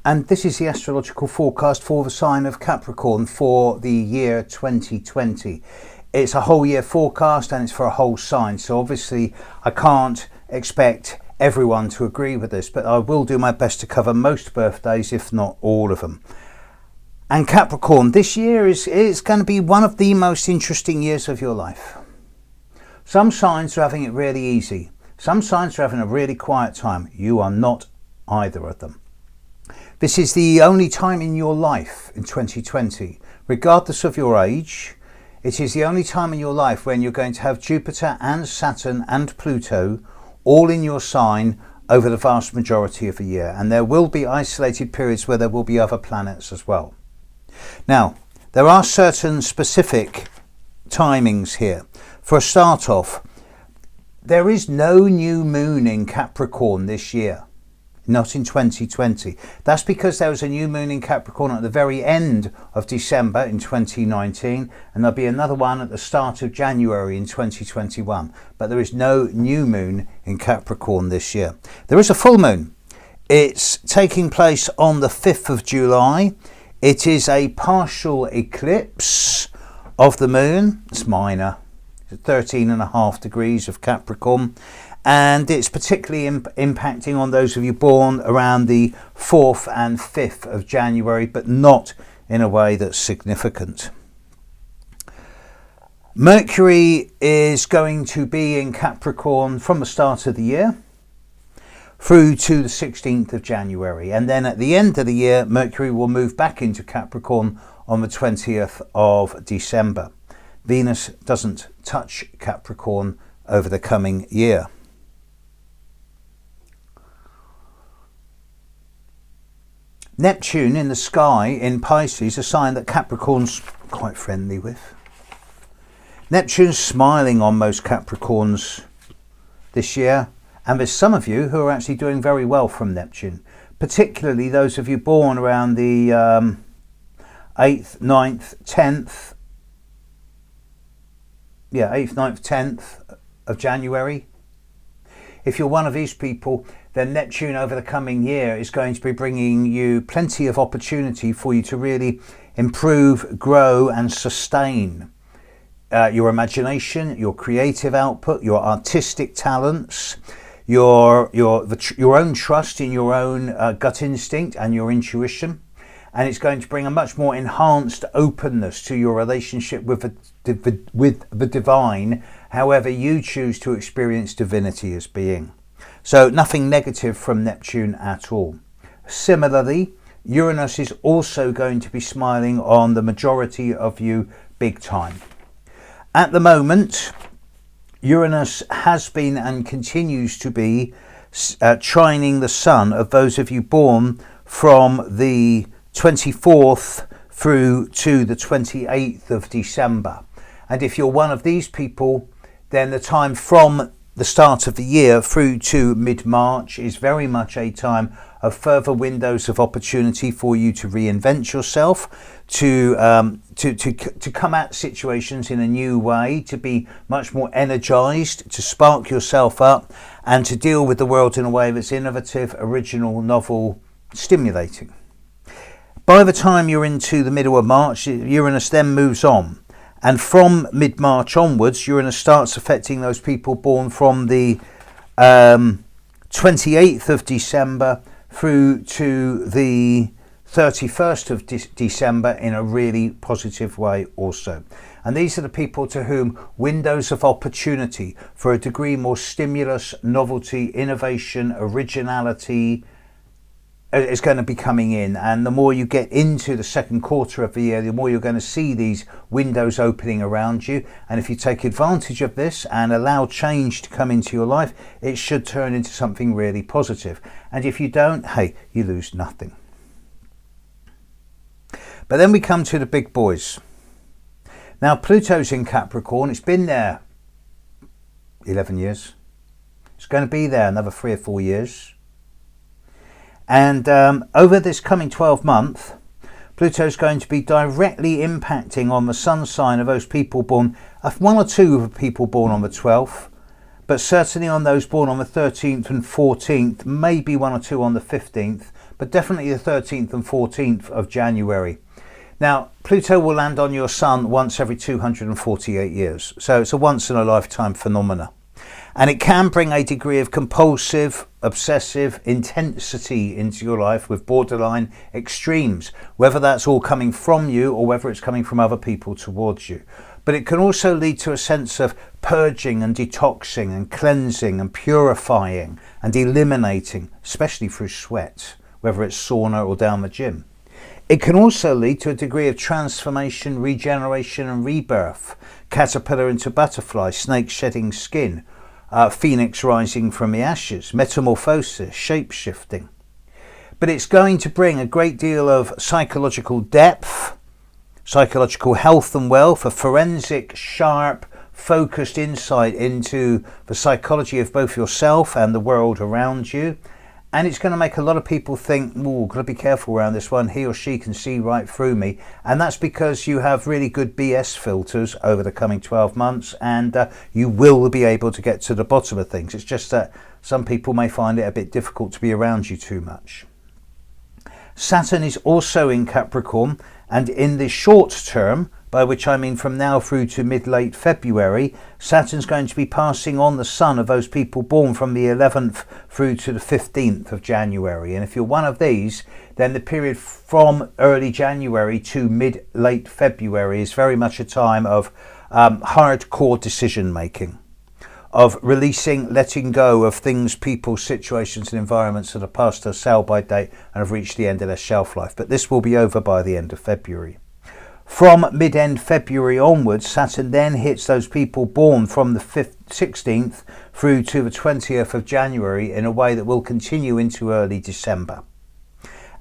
and this is the astrological forecast for the sign of Capricorn for the year 2020. It's a whole year forecast and it's for a whole sign, so obviously I can't expect everyone to agree with this, but I will do my best to cover most birthdays, if not all of them. And Capricorn, this year is going to be one of the most interesting years of your life. Some signs are having it really easy. Some signs are having a really quiet time. You are not either of them. This is the only time in your life in 2020, regardless of your age, it is the only time in your life when you're going to have Jupiter and Saturn and Pluto all in your sign over the vast majority of the year. And there will be isolated periods where there will be other planets as well. Now, there are certain specific timings here. For a start off, there is no new moon in Capricorn this year, not in 2020. That's because there was a new moon in Capricorn at the very end of December in 2019, and there'll be another one at the start of January in 2021. But there is no new moon in Capricorn this year. There is a full moon. It's taking place on the 5th of July. It is a partial eclipse of the moon. It's minor. 13.5 degrees of Capricorn, and it's particularly impacting on those of you born around the 4th and 5th of January, but not in a way that's significant. Mercury is going to be in Capricorn from the start of the year through to the 16th of January, and then at the end of the year Mercury will move back into Capricorn on the 20th of December. Venus doesn't touch Capricorn over the coming year. Neptune in the sky in Pisces, a sign that Capricorn's quite friendly with. Neptune's smiling on most Capricorns this year, and there's some of you who are actually doing very well from Neptune, particularly those of you born around the 8th, 9th, 10th, 8th, 9th, 10th of January. If you're one of these people, then Neptune over the coming year is going to be bringing you plenty of opportunity for you to really improve, grow and sustain your imagination, your creative output, your artistic talents, your own trust in your own gut instinct and your intuition. And it's going to bring a much more enhanced openness to your relationship with the divine, however you choose to experience divinity as being. So nothing negative from Neptune at all. Similarly, Uranus is also going to be smiling on the majority of you big time. At the moment, Uranus has been and continues to be trining the sun of those of you born from the 24th through to the 28th of December. And if you're one of these people, then the time from the start of the year through to mid-March is very much a time of further windows of opportunity for you to reinvent yourself, to come at situations in a new way, to be much more energized, to spark yourself up and to deal with the world in a way that's innovative, original, novel, stimulating. By the time you're into the middle of March, Uranus then moves on. And from mid-March onwards, Uranus starts affecting those people born from the 28th of December through to the 31st of December in a really positive way also. And these are the people to whom windows of opportunity for a degree more stimulus, novelty, innovation, originality is going to be coming in, and the more you get into the second quarter of the year, the more you're going to see these windows opening around you. And if you take advantage of this and allow change to come into your life, it should turn into something really positive. And if you don't, hey, you lose nothing. But then we come to the big boys. Now Pluto's in Capricorn. It's been there 11 years. It's going to be there another 3 or 4 years. And over this coming 12 months, Pluto's going to be directly impacting on the sun sign of those people born, one or two of the people born on the 12th, but certainly on those born on the 13th and 14th, maybe one or two on the 15th, but definitely the 13th and 14th of January. Now, Pluto will land on your sun once every 248 years, so it's a once in a lifetime phenomena. And it can bring a degree of compulsive, obsessive intensity into your life with borderline extremes, whether that's all coming from you or whether it's coming from other people towards you. But it can also lead to a sense of purging and detoxing and cleansing and purifying and eliminating, especially through sweat, whether it's sauna or down the gym. It can also lead to a degree of transformation, regeneration and rebirth. Caterpillar into butterfly, snake shedding skin, phoenix rising from the ashes, metamorphosis, shape-shifting. But it's going to bring a great deal of psychological depth, psychological health and wealth, a forensic, sharp, focused insight into the psychology of both yourself and the world around you. And it's going to make a lot of people think, oh, got to be careful around this one. He or she can see right through me. And that's because you have really good BS filters over the coming 12 months and you will be able to get to the bottom of things. It's just that some people may find it a bit difficult to be around you too much. Saturn is also in Capricorn, and in the short term, by which I mean from now through to mid-late February, Saturn's going to be passing on the sun of those people born from the 11th through to the 15th of January. And if you're one of these, then the period from early January to mid-late February is very much a time of hardcore decision making, of releasing, letting go of things, people, situations and environments that are past their sell-by date and have reached the end of their shelf life. But this will be over by the end of February. From mid-end February onwards, Saturn then hits those people born from the 16th through to the 20th of January in a way that will continue into early December.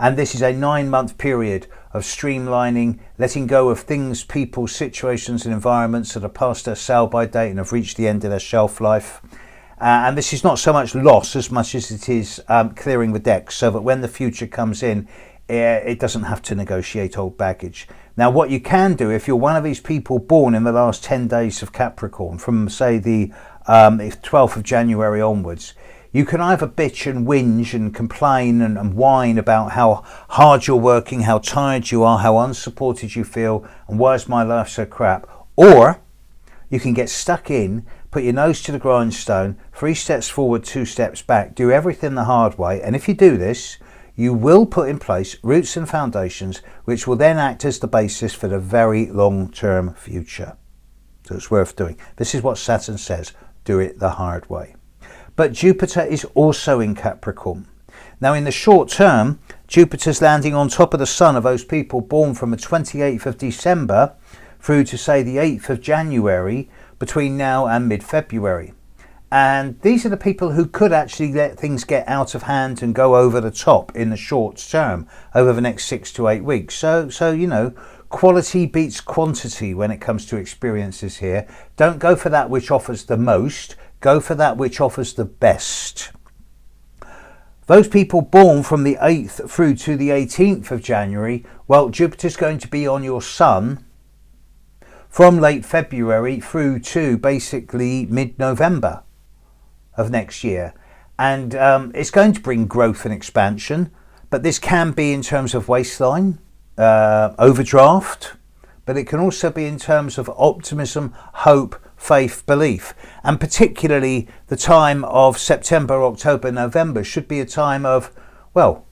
And this is a 9-month period of streamlining, letting go of things, people, situations and environments that are past their sell-by date and have reached the end of their shelf life. And this is not so much loss as much as it is clearing the decks so that when the future comes in, it doesn't have to negotiate old baggage. Now, what you can do if you're one of these people born in the last 10 days of Capricorn, from say the 12th of January onwards, you can either bitch and whinge and complain and whine about how hard you're working, how tired you are, how unsupported you feel, and why is my life so crap? Or you can get stuck in, put your nose to the grindstone, 3 steps forward, 2 steps back, do everything the hard way. And if you do this, you will put in place roots and foundations which will then act as the basis for the very long-term future. So it's worth doing. This is what Saturn says, do it the hard way. But Jupiter is also in Capricorn. Now in the short term, Jupiter's landing on top of the sun of those people born from the 28th of December through to say the 8th of January between now and mid-February. And these are the people who could actually let things get out of hand and go over the top in the short term over the next 6 to 8 weeks. So you know, quality beats quantity when it comes to experiences here. Don't go for that which offers the most, go for that which offers the best. Those people born from the 8th through to the 18th of January, well, Jupiter's going to be on your sun from late February through to basically mid-November of next year, and it's going to bring growth and expansion, but this can be in terms of waistline, overdraft, but it can also be in terms of optimism, hope, faith, belief. And particularly the time of September, October, November should be a time of, well,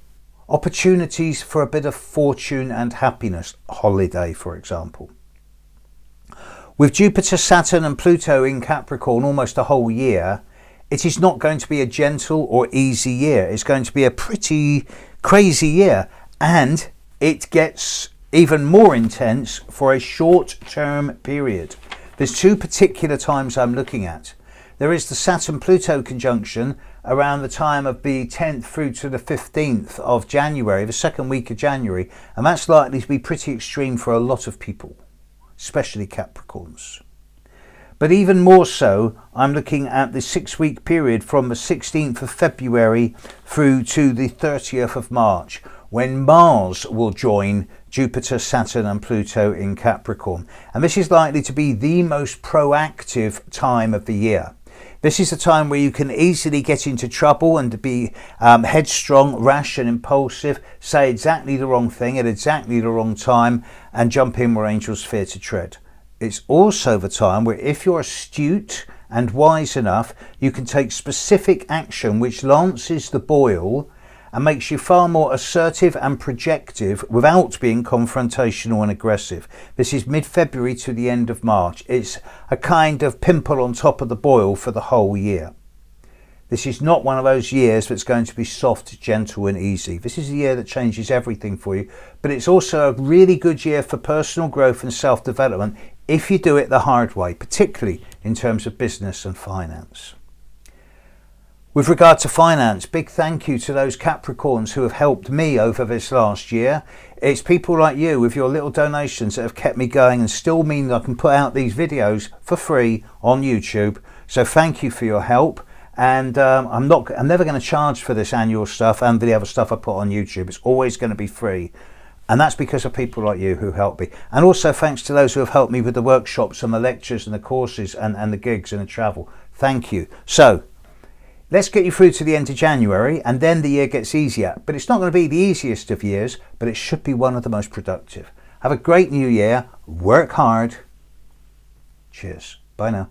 opportunities for a bit of fortune and happiness, holiday for example. With Jupiter, Saturn and Pluto in Capricorn almost a whole year, it is not going to be a gentle or easy year. It's going to be a pretty crazy year, and it gets even more intense for a short-term period. There's 2 particular times I'm looking at. There is the Saturn-Pluto conjunction around the time of the 10th through to the 15th of January, the second week of January, and that's likely to be pretty extreme for a lot of people, especially Capricorns. But even more so, I'm looking at the 6-week period from the 16th of February through to the 30th of March, when Mars will join Jupiter, Saturn and Pluto in Capricorn. And this is likely to be the most proactive time of the year. This is the time where you can easily get into trouble and to be headstrong, rash and impulsive, say exactly the wrong thing at exactly the wrong time and jump in where angels fear to tread. It's also the time where if you're astute and wise enough, you can take specific action which lances the boil and makes you far more assertive and projective without being confrontational and aggressive. This is mid-February to the end of March. It's a kind of pimple on top of the boil for the whole year. This is not one of those years that's going to be soft, gentle and easy. This is a year that changes everything for you, but it's also a really good year for personal growth and self-development if you do it the hard way, particularly in terms of business and finance. With regard to finance, big thank you to those Capricorns who have helped me over this last year. It's people like you with your little donations that have kept me going and still mean that I can put out these videos for free on YouTube. So thank you for your help. And I'm never going to charge for this annual stuff and the other stuff I put on YouTube. It's always going to be free. And that's because of people like you who help me. And also thanks to those who have helped me with the workshops and the lectures and the courses and the gigs and the travel. Thank you. So let's get you through to the end of January and then the year gets easier. But it's not going to be the easiest of years, but it should be one of the most productive. Have a great new year. Work hard. Cheers. Bye now.